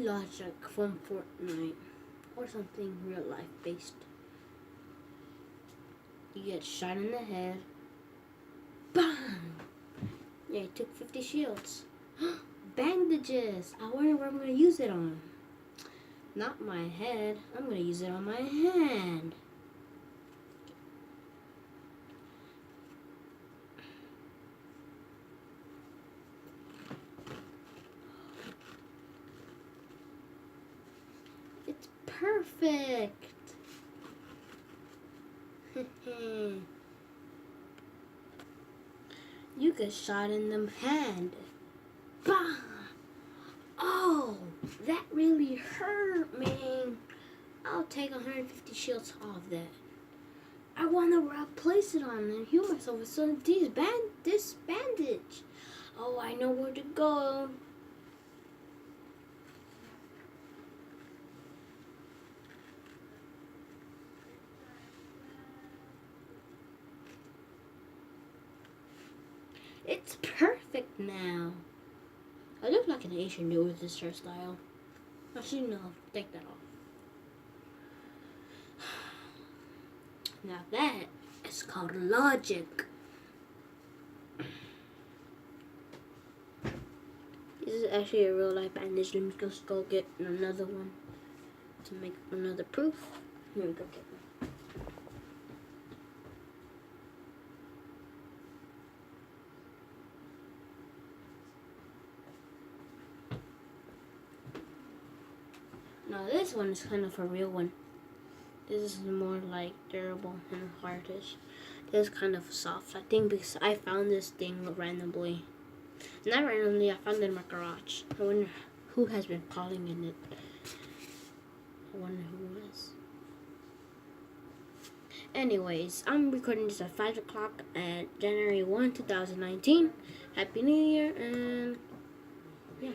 Logic from Fortnite or something real life based. You get shot in the head. Bang! Yeah, I took 50 shields. Bandages! I wonder what I'm going to use it on. Not my head. I'm going to use it on my hand. It's perfect! You get shot in the hand. Bah! Oh, that really hurt, man. I'll take 150 shields off that. I want to replace it on and heal myself with some of this bandage. Oh, I know where to go. It's perfect now. I look like an Asian dude with this hairstyle. Actually, no, take that off. Now that is called logic. This is actually a real life bandage. Let me just go get another one to make another proof. Let me go get one. Now this one is kind of a real one. This is more like durable and hardish. This is kind of soft. I think because I found this thing randomly. Not randomly, I found it in my garage. I wonder who has been calling in it. I wonder who it is. Anyways, I'm recording this at 5 o'clock at January 1, 2019. Happy New Year, and yeah.